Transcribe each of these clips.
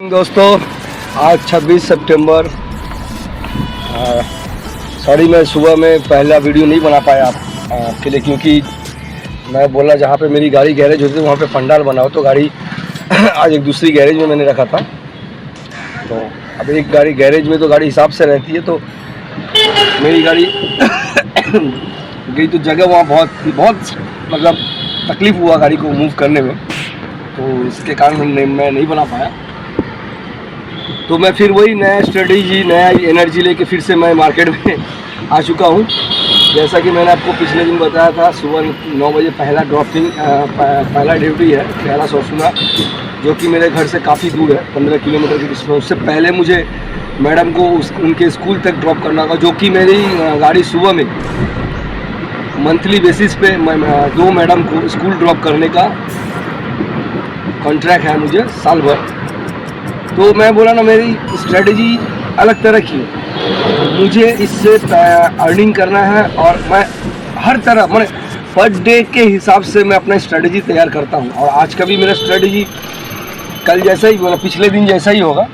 दोस्तों, आज 26 सितंबर। सॉरी, मैं सुबह में पहला वीडियो नहीं बना पाया आपके लिए, क्योंकि मैं बोला जहाँ पे मेरी गाड़ी गैरेज होती है वहाँ पे पंडाल बनाओ, तो गाड़ी आज एक दूसरी गैरेज में मैंने रखा था। तो अब एक गाड़ी गैरेज में तो गाड़ी हिसाब से रहती है, तो मेरी गाड़ी गई तो जगह वहाँ बहुत मतलब तकलीफ़ हुआ गाड़ी को मूव करने में, तो इसके कारण मैं नहीं बना पाया। तो मैं फिर वही नया स्ट्रेटेजी, नया एनर्जी लेके फिर से मैं मार्केट में आ चुका हूँ। जैसा कि मैंने आपको पिछले दिन बताया था, सुबह 9 बजे पहला ड्रॉपिंग पहला ड्यूटी है पहला सोचूंगा, जो कि मेरे घर से काफ़ी दूर है, 15 किलोमीटर की डिस्टेंस। उससे पहले मुझे मैडम को उनके स्कूल तक ड्रॉप करना होगा, जो कि मेरी गाड़ी सुबह में मंथली बेसिस पे 2 मैडम को स्कूल ड्रॉप करने का कॉन्ट्रैक्ट है मुझे साल भर। तो मैं बोला ना, मेरी स्ट्रेटजी अलग तरह की है, मुझे इससे अर्निंग करना है, और मैं हर तरह मैंने पर डे के हिसाब से मैं अपना स्ट्रेटजी तैयार करता हूँ। और आज का भी मेरा स्ट्रेटजी कल जैसा ही, मतलब पिछले दिन जैसा ही होगा,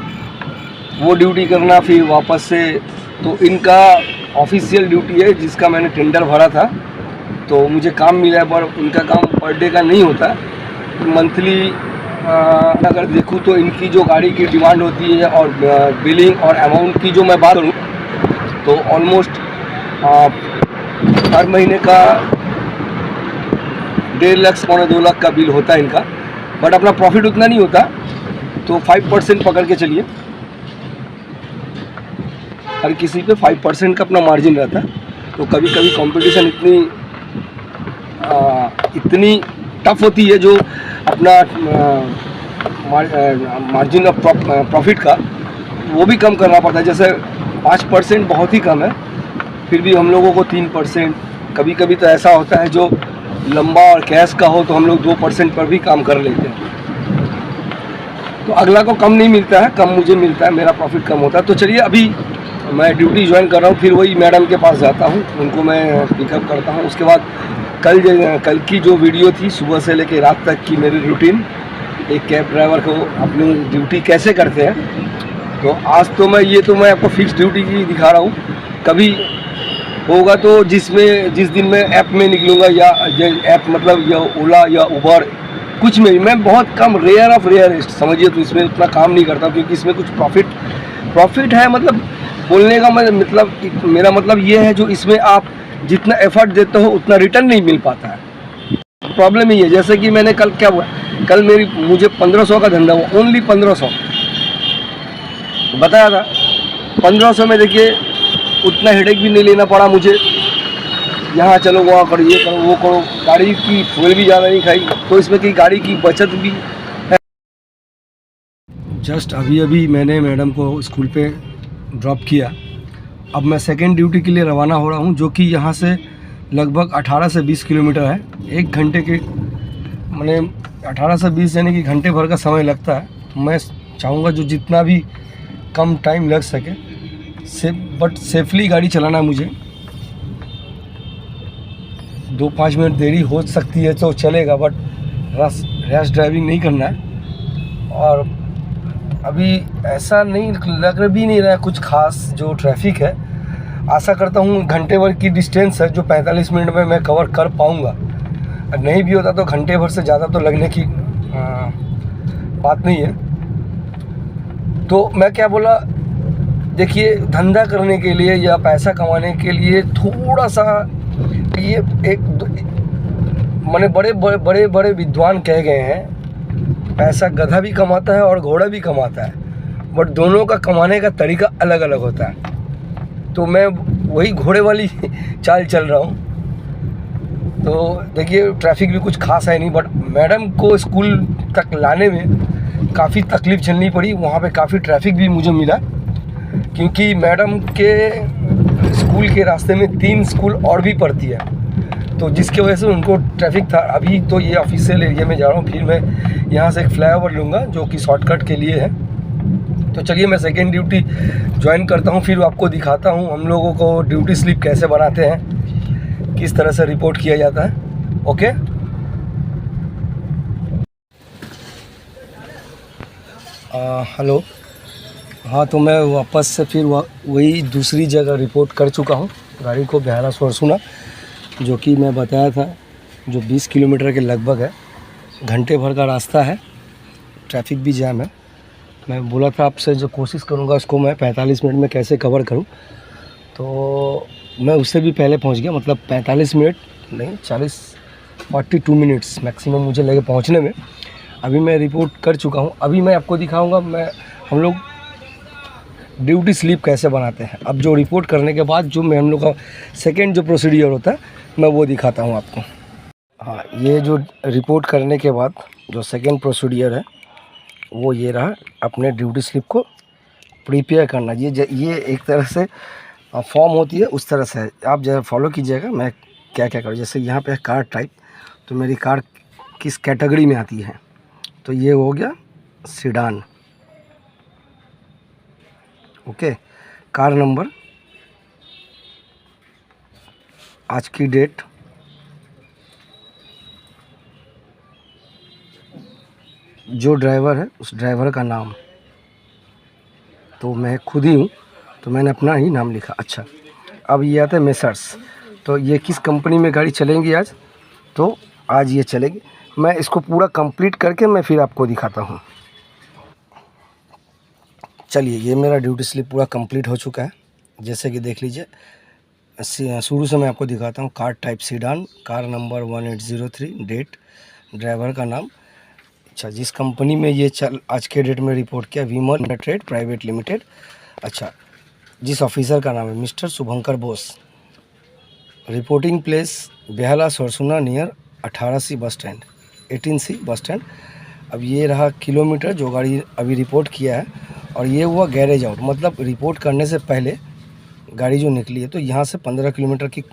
वो ड्यूटी करना फिर वापस से। तो इनका ऑफिशियल ड्यूटी है जिसका मैंने टेंडर भरा था, तो मुझे काम मिला है, पर उनका काम पर डे का नहीं होता, मंथली। अगर देखूँ तो इनकी जो गाड़ी की डिमांड होती है और बिलिंग और अमाउंट की जो मैं बात करूँ, तो ऑलमोस्ट हर महीने का 1.5 लाख पौने 2 लाख का बिल होता है इनका। बट अपना प्रॉफिट उतना नहीं होता, तो 5% पकड़ के चलिए, हर किसी पे 5% का अपना मार्जिन रहता है। तो कभी कभी कंपटीशन इतनी टफ होती है, जो अपना मार्जिन ऑफ प्रॉफिट का वो भी कम करना पड़ता है। जैसे 5% बहुत ही कम है, फिर भी हम लोगों को 3%, कभी कभी तो ऐसा होता है जो लंबा और कैश का हो तो हम लोग 2% पर भी काम कर लेते हैं। तो अगला को कम नहीं मिलता है, कम मुझे मिलता है, मेरा प्रॉफिट कम होता है। तो चलिए, अभी मैं ड्यूटी ज्वाइन कर रहा हूँ, फिर वही मैडम के पास जाता हूँ, उनको मैं पिकअप करता हूँ। उसके बाद कल की जो वीडियो थी सुबह से लेकर रात तक की मेरी रूटीन, एक कैब ड्राइवर को अपनी ड्यूटी कैसे करते हैं, तो आज तो मैं आपको फिक्स ड्यूटी की दिखा रहा हूँ। कभी होगा तो जिस दिन मैं ऐप में निकलूँगा, या ऐप मतलब या ओला या उबर, कुछ में मैं बहुत कम, रेयर ऑफ रेयरेस्ट समझिए, तो इसमें उतना काम नहीं करता, क्योंकि इसमें कुछ प्रॉफिट है। मतलब बोलने का मतलब मेरा मतलब ये है, जो इसमें आप जितना एफर्ट देते हो उतना रिटर्न नहीं मिल पाता है। प्रॉब्लम ही है। जैसे कि मैंने कल क्या हुआ, कल मुझे 1500 का धंधा हुआ, ओनली 1500 बताया था। 1500 में देखिए उतना हेडेक भी नहीं लेना पड़ा मुझे, यहाँ चलो वहाँ करो, ये करो वो करो, गाड़ी की फ्यूल भी ज़्यादा नहीं खाई, तो इसमें की गाड़ी की बचत भी है। जस्ट अभी मैंने मैडम को स्कूल पे ड्रॉप किया। अब मैं सेकेंड ड्यूटी के लिए रवाना हो रहा हूँ, जो कि यहाँ से लगभग 18 से 20 किलोमीटर है। 1 घंटे के मैंने 18 से 20 यानी कि घंटे भर का समय लगता है। मैं चाहूँगा जो जितना भी कम टाइम लग सके, बट सेफली गाड़ी चलाना है मुझे। 2-5 मिनट देरी हो सकती है तो चलेगा, बट रैश ड्राइविंग नहीं करना है। और अभी ऐसा नहीं लग भी नहीं रहा कुछ खास जो ट्रैफिक है। आशा करता हूँ घंटे भर की डिस्टेंस है जो 45 मिनट में मैं कवर कर पाऊँगा। नहीं भी होता तो घंटे भर से ज़्यादा तो लगने की बात नहीं है। तो मैं क्या बोला, देखिए, धंधा करने के लिए या पैसा कमाने के लिए थोड़ा सा ये मैंने बड़े विद्वान कह गए हैं, पैसा गधा भी कमाता है और घोड़ा भी कमाता है, बट दोनों का कमाने का तरीका अलग अलग होता है। तो मैं वही घोड़े वाली चाल चल रहा हूँ। तो देखिए, ट्रैफिक भी कुछ खास है नहीं, बट मैडम को स्कूल तक लाने में काफ़ी तकलीफ़ झेलनी पड़ी। वहाँ पे काफ़ी ट्रैफिक भी मुझे मिला, क्योंकि मैडम के स्कूल के रास्ते में 3 स्कूल और भी पड़ती है, तो जिसकी वजह से उनको ट्रैफिक था। अभी तो ये ऑफिशियल एरिया में जा रहा हूँ, फिर मैं यहाँ से एक फ्लाईओवर लूँगा जो कि शॉर्टकट के लिए है। तो चलिए, मैं सेकेंड ड्यूटी ज्वाइन करता हूँ, फिर आपको दिखाता हूँ हम लोगों को ड्यूटी स्लिप कैसे बनाते हैं, किस तरह से रिपोर्ट किया जाता है। ओके। हेलो। हाँ, तो मैं वापस से फिर वही दूसरी जगह रिपोर्ट कर चुका हूँ गाड़ी को, बेहारा सोरसुना, जो कि मैं बताया था, जो 20 किलोमीटर के लगभग है, घंटे भर का रास्ता है, ट्रैफिक भी जैम है। मैं बोला था आपसे जो कोशिश करूँगा उसको मैं 45 मिनट में कैसे कवर करूँ, तो मैं उससे भी पहले पहुँच गया, मतलब 45 मिनट नहीं, 42 मिनट्स मैक्सिमम मुझे लगे पहुँचने में। अभी मैं रिपोर्ट कर चुका हूँ। अभी मैं आपको दिखाऊंगा हम लोग ड्यूटी स्लिप कैसे बनाते हैं। अब जो रिपोर्ट करने के बाद जो हम लोग का सेकेंड जो प्रोसीडियर होता है मैं वो दिखाता हूँ आपको। हाँ, ये जो रिपोर्ट करने के बाद जो सेकेंड प्रोसीडियर है वो ये रहा, अपने ड्यूटी स्लिप को प्रिपेयर करना। ये एक तरह से फॉर्म होती है, उस तरह से है, आप जरा फॉलो कीजिएगा। मैं क्या क्या करूँ, जैसे यहाँ पे कार टाइप, तो मेरी कार किस कैटेगरी में आती है, तो ये हो गया सीडान। ओके, कार नंबर, आज की डेट, जो ड्राइवर है उस ड्राइवर का नाम, तो मैं खुद ही हूँ तो मैंने अपना ही नाम लिखा। अच्छा, अब ये आता है मेसर्स, तो ये किस कंपनी में गाड़ी चलेंगी आज, तो आज ये चलेगी। मैं इसको पूरा कंप्लीट करके मैं फिर आपको दिखाता हूँ। चलिए, ये मेरा ड्यूटी स्लिप पूरा कंप्लीट हो चुका है, जैसे कि देख लीजिए। शुरू से मैं आपको दिखाता हूँ। Car type sedan, car number 1803, date, driver का नाम। अच्छा, जिस कंपनी में ये आज के डेट में रिपोर्ट किया, विमल ट्रेड प्राइवेट लिमिटेड। अच्छा, जिस ऑफिसर का नाम है mister Shubhankar Bose. Reporting place Behala Sorsuna near 18C bus stand, 18C bus stand. अब ये रहा किलोमीटर जो गाड़ी अभी रिपोर्ट किया है, और ये हुआ गैरेज आउट, मतलब रिपोर्ट करने से पहले गाड़ी जो निकली है, तो यहाँ से 15 किलोमीटर की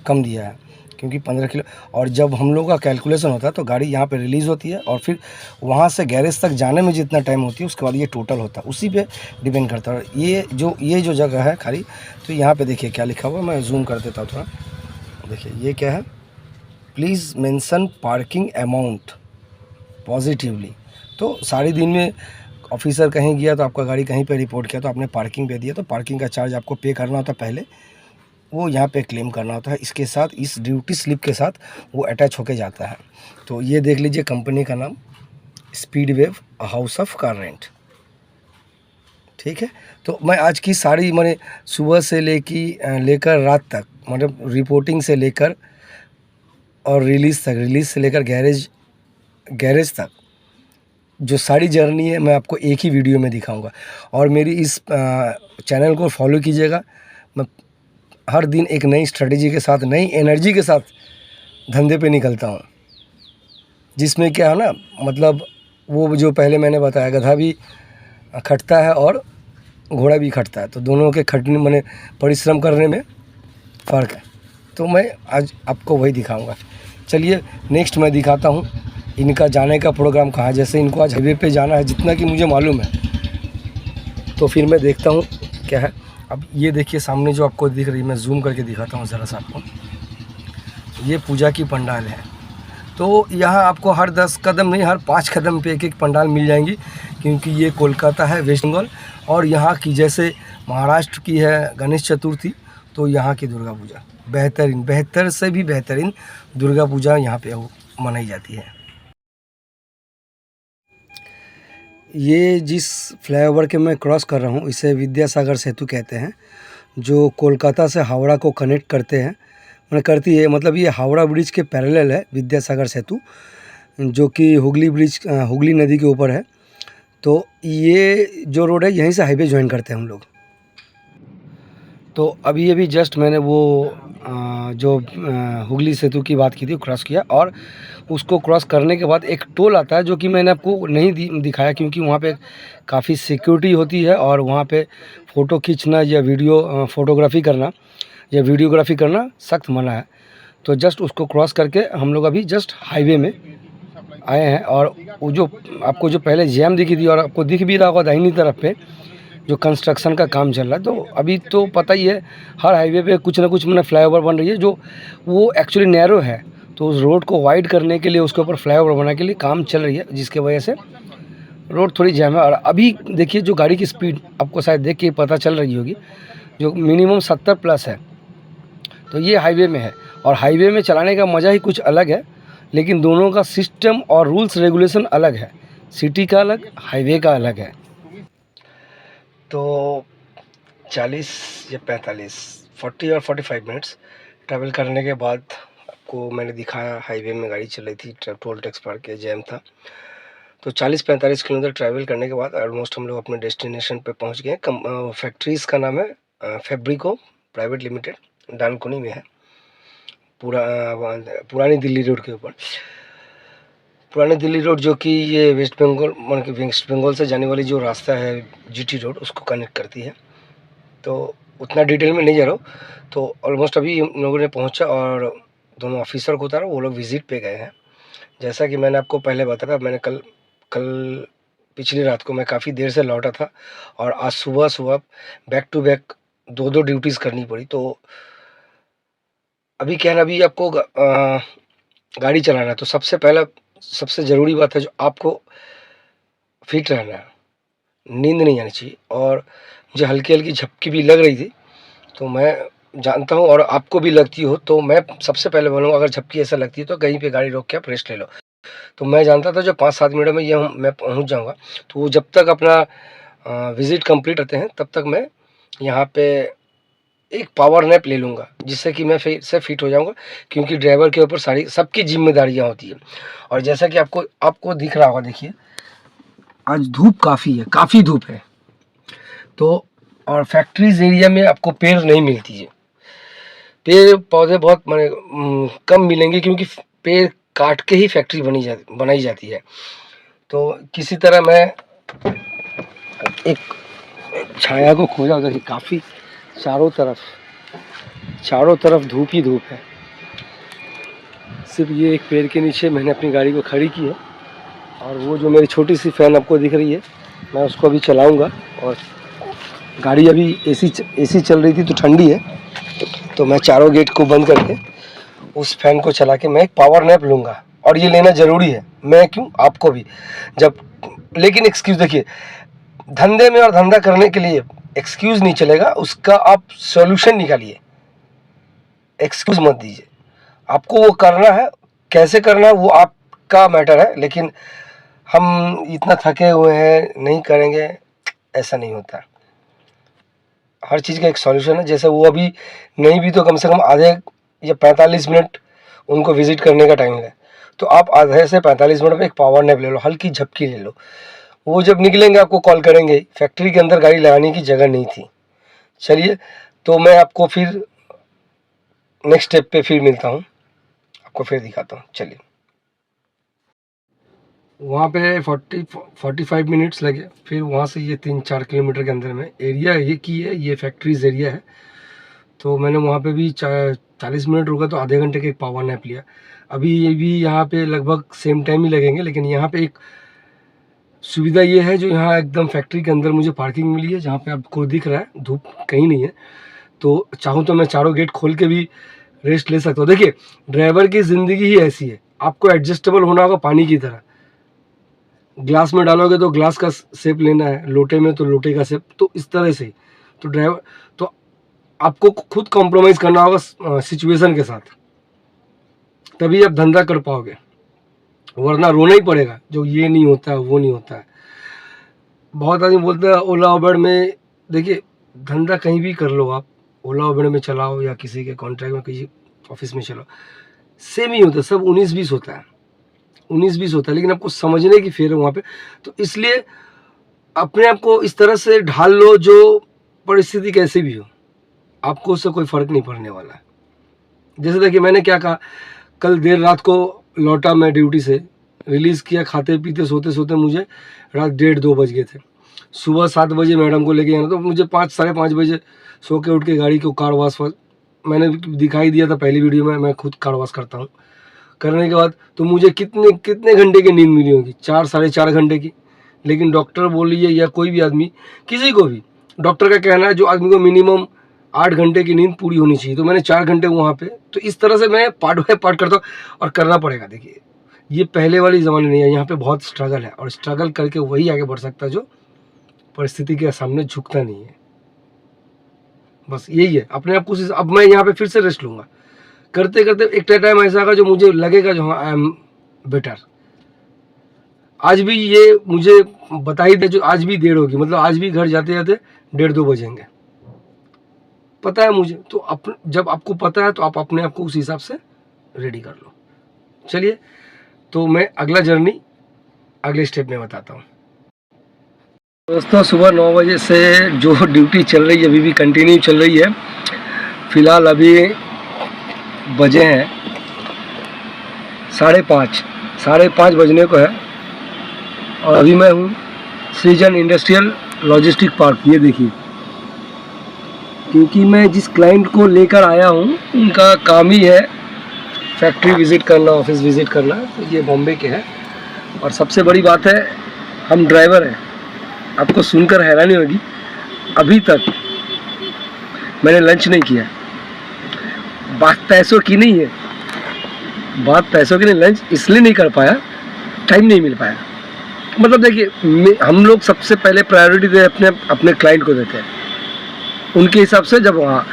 कम दिया है, क्योंकि 15 किलो, और जब हम लोग का कैलकुलेशन होता है तो गाड़ी यहाँ पे रिलीज़ होती है, और फिर वहाँ से गैरेज तक जाने में जितना टाइम होती है उसके बाद ये टोटल होता है, उसी पे डिपेंड करता है। ये जो जगह है खाली, तो यहाँ पे देखिए क्या लिखा हुआ, मैं जूम कर देता हूँ थोड़ा। देखिए ये क्या है, please mention parking amount positively. तो सारे दिन में ऑफिसर कहीं गया तो आपका गाड़ी कहीं पे रिपोर्ट किया तो आपने पार्किंग पे दिया, तो पार्किंग का चार्ज आपको पे करना होता है पहले, वो यहाँ पे क्लेम करना होता है। इसके साथ, इस ड्यूटी स्लिप के साथ वो अटैच होके जाता है। तो ये देख लीजिए, कंपनी का नाम स्पीडवेव हाउस ऑफ कार रेंट। ठीक है, तो मैं आज की सारी, मैंने सुबह से लेकर रात तक, मतलब रिपोर्टिंग से लेकर और रिलीज़ तक, रिलीज़ से लेकर गैरेज तक जो सारी जर्नी है मैं आपको एक ही वीडियो में दिखाऊंगा। और मेरी इस चैनल को फॉलो कीजिएगा। मैं हर दिन एक नई स्ट्रेटजी के साथ, नई एनर्जी के साथ धंधे पे निकलता हूँ, जिसमें क्या है ना, मतलब वो जो पहले मैंने बताया, गधा भी खटता है और घोड़ा भी खटता है, तो दोनों के खटने माने परिश्रम करने में फ़र्क है। तो मैं आज आपको वही दिखाऊंगा। चलिए नेक्स्ट मैं दिखाता हूँ इनका जाने का प्रोग्राम कहाँ है। जैसे इनको आज हाईवे पे जाना है, जितना कि मुझे मालूम है, तो फिर मैं देखता हूँ क्या है। अब ये देखिए सामने जो आपको दिख रही है, मैं जूम करके दिखाता हूँ ज़रा सा आपको। ये पूजा की पंडाल है, तो यहाँ आपको हर 10 कदम नहीं, हर 5 कदम पे एक पंडाल मिल जाएंगी, क्योंकि ये कोलकाता है, वेस्ट बंगाल। और यहाँ की जैसे महाराष्ट्र की है गणेश चतुर्थी, तो यहाँ की दुर्गा पूजा बेहतर से भी बेहतरीन दुर्गा पूजा यहाँ पे मनाई जाती है। ये जिस फ्लाईओवर के मैं क्रॉस कर रहा हूँ, इसे विद्यासागर सेतु कहते हैं, जो कोलकाता से हावड़ा को कनेक्ट करती है। मतलब ये हावड़ा ब्रिज के पैरेलल है विद्यासागर सेतु, जो कि हुगली नदी के ऊपर है। तो ये जो रोड है, यहीं से हाईवे ज्वाइन करते हैं हम लोग। तो अभी जस्ट मैंने वो जो हुगली सेतु की बात की थी, क्रॉस किया, और उसको क्रॉस करने के बाद एक टोल आता है, जो कि मैंने आपको नहीं दिखाया, क्योंकि वहाँ पे काफ़ी सिक्योरिटी होती है, और वहाँ पे फ़ोटो खींचना या फोटोग्राफी करना या वीडियोग्राफी करना सख्त मना है। तो जस्ट उसको क्रॉस करके हम लोग अभी जस्ट हाईवे में आए हैं। और वो जो आपको जो पहले जैम दिखी थी, और आपको दिख भी रहा होगा दाहिनी तरफ पे जो कंस्ट्रक्शन का काम चल रहा है, तो अभी तो पता ही है हर हाईवे पे कुछ ना कुछ फ्लाईओवर बन रही है, जो वो एक्चुअली नैरो है, तो उस रोड को वाइड करने के लिए, उसके ऊपर फ्लाईओवर बनाने के लिए काम चल रही है, जिसके वजह से रोड थोड़ी जैम है। और अभी देखिए जो गाड़ी की स्पीड आपको शायद देख के पता चल रही होगी, जो मिनिमम 70 प्लस है। तो ये हाईवे में है, और हाईवे में चलाने का मज़ा ही कुछ अलग है, लेकिन दोनों का सिस्टम और रूल्स रेगुलेशन अलग है। सिटी का अलग, हाईवे का अलग है। तो 40 या 45, 40 और 45 मिनट्स ट्रैवल करने के बाद आपको मैंने दिखाया हाईवे में गाड़ी चल रही थी, टोल टैक्स भर के जैम था। तो 40-45 किलोमीटर ट्रैवल करने के बाद ऑलमोस्ट हम लोग अपने डेस्टिनेशन पे पहुंच गए। फैक्ट्रीज़ का नाम है फैब्रिको प्राइवेट लिमिटेड, डानकुनी में है, पुरानी दिल्ली रोड के ऊपर। पुरानी दिल्ली रोड जो कि ये वेस्ट बंगाल से जाने वाली जो रास्ता है जीटी रोड, उसको कनेक्ट करती है। तो उतना डिटेल में नहीं जा रहा हूँ। तो ऑलमोस्ट अभी हम लोगों ने पहुंचा और दोनों ऑफिसर को उतारा, वो लोग विज़िट पे गए हैं। जैसा कि मैंने आपको पहले बताया, मैंने कल पिछली रात को मैं काफ़ी देर से लौटा था, और आज सुबह बैक टू बैक 2 ड्यूटीज़ करनी पड़ी। तो अभी क्या है ना, अभी आपको गाड़ी चलाना है, तो सबसे ज़रूरी बात है जो आपको फिट रहना है, नींद नहीं आनी चाहिए। और मुझे हल्की हल्की झपकी भी लग रही थी, तो मैं जानता हूँ और आपको भी लगती हो, तो मैं सबसे पहले बोलूँगा अगर झपकी ऐसा लगती है तो कहीं पे गाड़ी रोक के आप रेस्ट ले लो। तो मैं जानता था जो 5-7 मिनट में मैं पहुँच जाऊँगा। तो वो जब तक अपना विज़िट कंप्लीट करते हैं तब तक मैं यहाँ पे एक पावर नैप ले लूँगा, जिससे कि मैं फिर से फिट हो जाऊँगा, क्योंकि ड्राइवर के ऊपर सारी सबकी जिम्मेदारियाँ होती हैं। और जैसा कि आपको दिख रहा होगा, देखिए आज धूप काफ़ी है, काफ़ी धूप है। तो और फैक्ट्रीज एरिया में आपको पेड़ नहीं मिलती है, पेड़ पौधे बहुत कम मिलेंगे, क्योंकि पेड़ काट के ही फैक्ट्री बनाई जाती है। तो किसी तरह मैं एक छाया को खोजा, उधर काफ़ी चारों तरफ धूप ही धूप है। सिर्फ ये एक पेड़ के नीचे मैंने अपनी गाड़ी को खड़ी की है, और वो जो मेरी छोटी सी फ़ैन आपको दिख रही है, मैं उसको अभी चलाऊंगा। और गाड़ी अभी एसी चल रही थी तो ठंडी है, तो मैं चारों गेट को बंद करके उस फैन को चला के मैं एक पावर नैप लूँगा। और ये लेना ज़रूरी है, मैं क्यों, आपको भी। लेकिन एक्सक्यूज़ देखिए, धंधे में और धंधा करने के लिए एक्सक्यूज़ नहीं चलेगा, उसका आप सॉल्यूशन निकालिए, एक्सक्यूज़ मत दीजिए। आपको वो करना है, कैसे करना है वो आपका मैटर है, लेकिन हम इतना थके हुए हैं, नहीं करेंगे, ऐसा नहीं होता। हर चीज़ का एक सॉल्यूशन है। जैसे वो अभी नहीं भी तो कम से कम आधे या 45 मिनट उनको विज़िट करने का टाइम है, तो आप आधे से 45 मिनट में एक पावर नैप ले लो, हल्की झपकी ले लो। वो जब निकलेंगे आपको कॉल करेंगे। फैक्ट्री के अंदर गाड़ी लगाने की जगह नहीं थी। चलिए, तो मैं आपको फिर नेक्स्ट स्टेप पे फिर मिलता हूँ, आपको फिर दिखाता हूँ। चलिए, वहाँ पे 45 मिनट्स लगे। फिर वहाँ से ये 3-4 किलोमीटर के अंदर में एरिया ये फैक्ट्रीज एरिया है। तो मैंने वहाँ पे भी 40 मिनट रुका, तो आधे घंटे का एक पावर नैप लिया। अभी ये भी यहाँ पे लगभग सेम टाइम ही लगेंगे, लेकिन यहाँ पे एक सुविधा ये है, जो यहाँ एकदम फैक्ट्री के अंदर मुझे पार्किंग मिली है, जहाँ पे आपको दिख रहा है धूप कहीं नहीं है। तो चाहूँ तो मैं चारों गेट खोल के भी रेस्ट ले सकता हूँ। देखिए, ड्राइवर की ज़िंदगी ही ऐसी है, आपको एडजस्टेबल होना होगा पानी की तरह। ग्लास में डालोगे तो ग्लास का शेप लेना है, लोटे में तो लोटे का शेप, तो इस तरह से। तो ड्राइवर, तो आपको खुद कॉम्प्रोमाइज़ करना होगा सिचुएशन के साथ, तभी आप धंधा कर पाओगे, वरना रोना ही पड़ेगा जो ये नहीं होता है, वो नहीं होता है। बहुत आदमी बोलते हैं ओला उबर में, देखिए धंधा कहीं भी कर लो आप, ओला उबर में चलाओ या किसी के कॉन्ट्रैक्ट में किसी ऑफिस में चलाओ, सेम ही होता है, सब 19-20 होता है, 19-20 होता है, लेकिन आपको समझने की फेर है वहाँ पे। तो इसलिए अपने आप को इस तरह से ढाल लो, जो परिस्थिति कैसी भी हो, आपको उससे कोई फ़र्क नहीं पड़ने वाला है। जैसे देखिए, मैंने क्या कहा, कल देर रात को लौटा मैं ड्यूटी से, रिलीज़ किया, खाते पीते सोते सोते मुझे रात 1:30-2 बज गए थे। सुबह 7 बजे मैडम को लेके आना, तो मुझे 5-5:30 बजे सो के उठ के गाड़ी को कार वाश मैंने दिखाई दिया था पहली वीडियो में, मैं खुद कार वाश करता हूँ। करने के बाद तो मुझे कितने घंटे की नींद मिली होगी, 4-4.5 घंटे की। लेकिन डॉक्टर बोल रही है, या कोई भी आदमी, किसी को भी डॉक्टर का कहना है जो आदमी को मिनिमम 8 घंटे की नींद पूरी होनी चाहिए। तो मैंने 4 घंटे वहाँ पे, तो इस तरह से मैं पार्ट बाय पार्ट करता हूँ, और करना पड़ेगा। देखिए, ये पहले वाली ज़माने नहीं है, यहाँ पे बहुत स्ट्रगल है और स्ट्रगल करके वही आगे बढ़ सकता है जो परिस्थिति के सामने झुकता नहीं है। बस यही है, अपने आप को। अब मैं यहाँ पे फिर से रेस्ट लूँगा, करते करते एक टाइम ऐसा आएगा जो मुझे लगेगा जो हाँ आई एम बेटर। आज भी ये मुझे बता ही दे जो आज भी देर होगी, मतलब आज भी घर जाते जाते 1:30-2 बजेंगे, पता है मुझे। तो जब आपको पता है तो आप अपने आप को उस हिसाब से रेडी कर लो। चलिए, तो मैं अगला जर्नी अगले स्टेप में बताता हूँ। दोस्तों, सुबह 9 बजे से जो ड्यूटी चल रही है अभी भी कंटिन्यू चल रही है। फ़िलहाल अभी बजे हैं 5:30 बजने को है और अभी मैं हूँ सृजन इंडस्ट्रियल लॉजिस्टिक पार्क। ये देखिए, क्योंकि मैं जिस क्लाइंट को लेकर आया हूँ उनका काम ही है फैक्ट्री विज़िट करना, ऑफिस विज़िट करना। तो ये बॉम्बे के हैं और सबसे बड़ी बात है हम ड्राइवर हैं। आपको सुनकर हैरानी होगी, अभी तक मैंने लंच नहीं किया। बात पैसों की नहीं है, बात पैसों की नहीं, लंच इसलिए नहीं कर पाया, टाइम नहीं मिल पाया। मतलब देखिए, हम लोग सबसे पहले प्रायोरिटी दे अपने क्लाइंट को देते हैं, उनके हिसाब से। जब वहाँ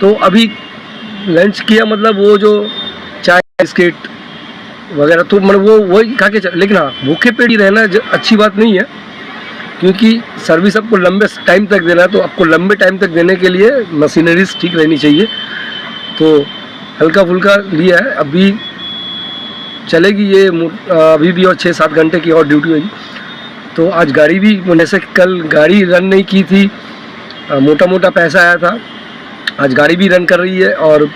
तो अभी लंच किया, मतलब वो जो चाय बिस्किट वगैरह तो मतलब वो वही खा के लेकिन हाँ, भूखे पेट ही रहना अच्छी बात नहीं है, क्योंकि सर्विस आपको लंबे टाइम तक देना है। तो आपको लंबे टाइम तक देने के लिए मशीनरीज ठीक रहनी चाहिए। तो हल्का फुल्का लिया है, अभी चलेगी ये अभी भी और 6-7 घंटे की और ड्यूटी होगी। तो आज गाड़ी भी, जैसे कल गाड़ी रन नहीं की थी, मोटा मोटा पैसा आया था, आज गाड़ी भी रन कर रही है और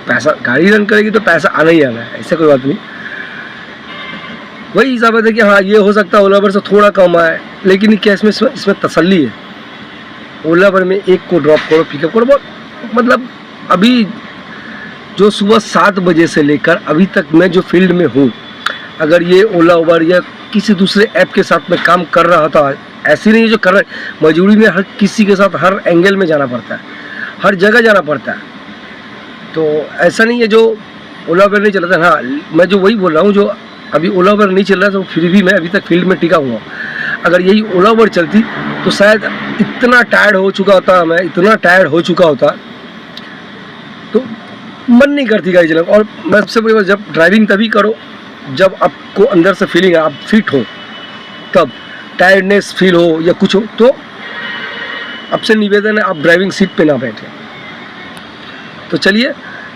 पैसा, गाड़ी रन करेगी तो पैसा आना ही आना है, ऐसे कोई बात नहीं। वही हिसाब है कि हाँ, ये हो सकता है ओला उबर से थोड़ा कम आए, लेकिन क्या इसमें तसल्ली है। ओला उबर में एक को ड्रॉप करो, पिकअप करो, मतलब अभी जो सुबह 7 बजे से लेकर अभी तक मैं जो फील्ड में हूँ, अगर ये ओला उबर या किसी दूसरे ऐप के साथ में काम कर रहा था, ऐसी नहीं जो कर रहा है, मजबूरी में हर किसी के साथ हर एंगल में जाना पड़ता है, हर जगह जाना पड़ता है। तो ऐसा नहीं है जो ओला उबर नहीं चलाता। हाँ, मैं जो वही बोल रहा हूँ, जो अभी ओला उबर नहीं चल रहा है तो फिर भी मैं अभी तक फील्ड में टिका हुआ। अगर यही ओला उबर चलती तो शायद इतना टायर्ड हो चुका होता, मैं इतना टायर्ड हो चुका होता, तो मन नहीं करती गाड़ी चलाने। और मैं सबसे बड़ी बात, जब ड्राइविंग तभी करो जब आपको अंदर से फीलिंग है, आप फिट हो, तब टायर्डनेस फील हो या कुछ हो तो आपसे निवेदन है आप ड्राइविंग सीट पे ना बैठे। तो चलिए,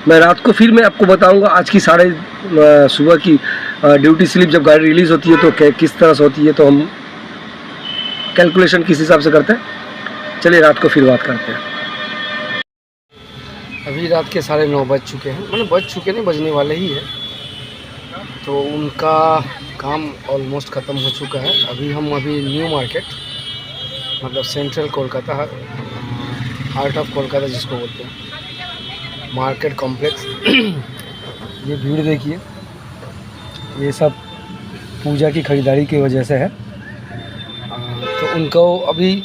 मैं रात को फिर मैं आपको बताऊंगा आज की सुबह की ड्यूटी स्लिप जब गाड़ी रिलीज़ होती है तो किस तरह से होती है, तो हम कैलकुलेशन किस हिसाब से करते हैं। चलिए रात को फिर बात करते हैं। अभी रात के 9:30 बज चुके हैं, मतलब बज चुके नहीं, बजने वाले ही है। तो उनका काम ऑलमोस्ट ख़त्म हो चुका है। अभी न्यू मार्केट, मतलब central Kolkata, heart of Kolkata जिसको बोलते हैं, मार्केट कॉम्प्लेक्स। ये भीड़ देखिए, ये सब पूजा की खरीदारी की वजह से है। तो उनको अभी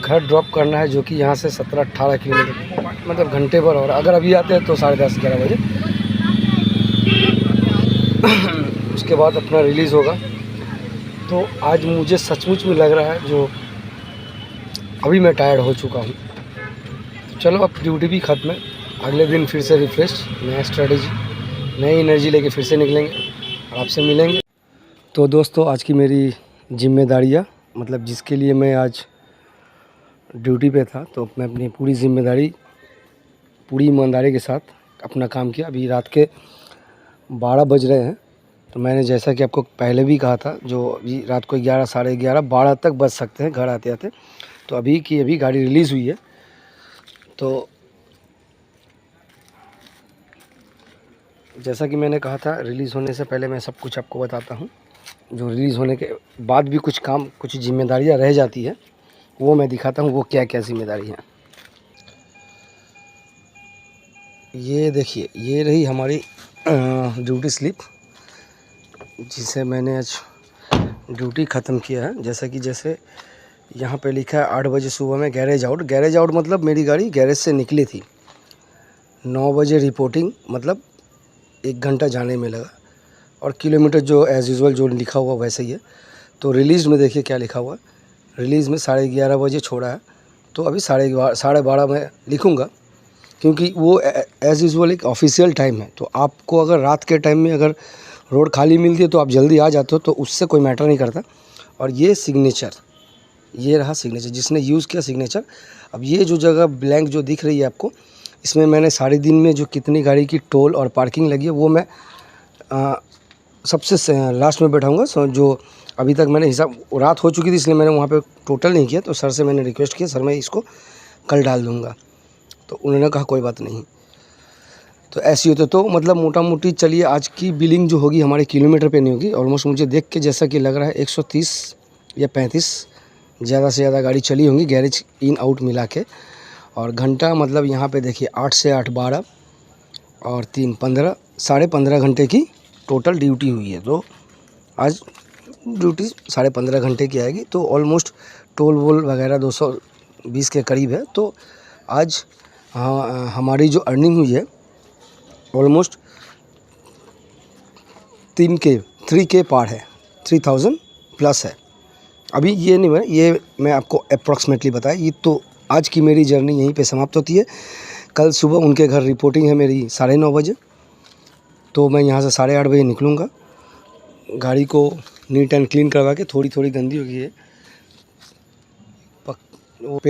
घर ड्रॉप करना है, जो कि यहाँ से 17-18 किलोमीटर, मतलब घंटे भर। और अगर अभी आते हैं तो 10:30-11 बजे उसके बाद अपना रिलीज़ होगा। तो आज मुझे सचमुच में लग रहा है जो अभी मैं टायर्ड हो चुका हूँ। तो चलो, अब ड्यूटी भी ख़त्म है, अगले दिन फिर से रिफ्रेश, नया स्ट्रेटजी, नई एनर्जी लेके फिर से निकलेंगे और आपसे मिलेंगे। तो दोस्तों, आज की मेरी जिम्मेदारियाँ, मतलब जिसके लिए मैं आज ड्यूटी पे था, तो मैं अपनी पूरी जिम्मेदारी, पूरी ईमानदारी के साथ अपना काम किया। अभी रात के 12 बज रहे हैं। तो मैंने जैसा कि आपको पहले भी कहा था, जो अभी रात को 11, 11:30, 12 तक बज सकते हैं घर आते आते। तो अभी गाड़ी रिलीज़ हुई है। तो जैसा कि मैंने कहा था, रिलीज़ होने से पहले मैं सब कुछ आपको बताता हूँ। जो रिलीज़ होने के बाद भी कुछ काम, कुछ जिम्मेदारियाँ रह जाती है, वो मैं दिखाता हूँ वो क्या क्या जिम्मेदारी हैं। ये देखिए, ये रही हमारी ड्यूटी स्लिप, जिसे मैंने आज ड्यूटी ख़त्म किया है। जैसे यहाँ पे लिखा है 8 बजे सुबह में गैरेज आउट। गैरेज आउट मतलब मेरी गाड़ी गैरेज से निकली थी। 9 बजे रिपोर्टिंग, मतलब 1 घंटा जाने में लगा। और किलोमीटर जो एज़ यूजुअल जो लिखा हुआ वैसे ही है। तो रिलीज़ में देखिए क्या लिखा हुआ है, रिलीज़ में 11:30 बजे छोड़ा है, तो अभी 12:30 मैं लिखूँगा, क्योंकि वो एज़ यूजुअल एक ऑफिशियल टाइम है। तो आपको अगर रात के टाइम में अगर रोड खाली मिलती है तो आप जल्दी आ जाते हो, तो उससे कोई मैटर नहीं करता। और ये सिग्नेचर, ये रहा सिग्नेचर, जिसने यूज़ किया सिग्नेचर। अब ये जो जगह ब्लैंक जो दिख रही है आपको, इसमें मैंने सारे दिन में जो कितनी गाड़ी की टोल और पार्किंग लगी है वो मैं सबसे लास्ट में बैठाऊँगा। सो जो अभी तक मैंने हिसाब, रात हो चुकी थी इसलिए मैंने वहाँ पे टोटल नहीं किया, तो सर से मैंने रिक्वेस्ट किया, सर मैं इसको कल डाल दूँगा, तो उन्होंने कहा कोई बात नहीं। तो ऐसे ही होता, तो मतलब मोटा मोटी चलिए आज की बिलिंग जो होगी हमारे किलोमीटर पे नहीं होगी। ऑलमोस्ट मुझे देख के जैसा कि लग रहा है 130 या 35 ज़्यादा से ज़्यादा गाड़ी चली होंगी गैरेज इन आउट मिला के। और घंटा मतलब यहाँ पे देखिए 8 से 8 12 और 3 15, 15.5 घंटे की टोटल ड्यूटी हुई है। तो आज ड्यूटी 15.5 घंटे की आएगी, तो ऑलमोस्ट टोल वोल वगैरह 220 के करीब है। तो आज हमारी जो अर्निंग हुई है ऑलमोस्ट 3K पार है, 3000 प्लस है। अभी ये नहीं है, ये मैं आपको अप्रॉक्सीमेटली बताया। ये तो आज की मेरी जर्नी यहीं पे समाप्त होती है। कल सुबह उनके घर रिपोर्टिंग है मेरी 9:30 बजे, तो मैं यहाँ से 8:30 बजे निकलूँगा। गाड़ी को नीट एंड क्लीन करवा के, थोड़ी गंदी हो गई है, वो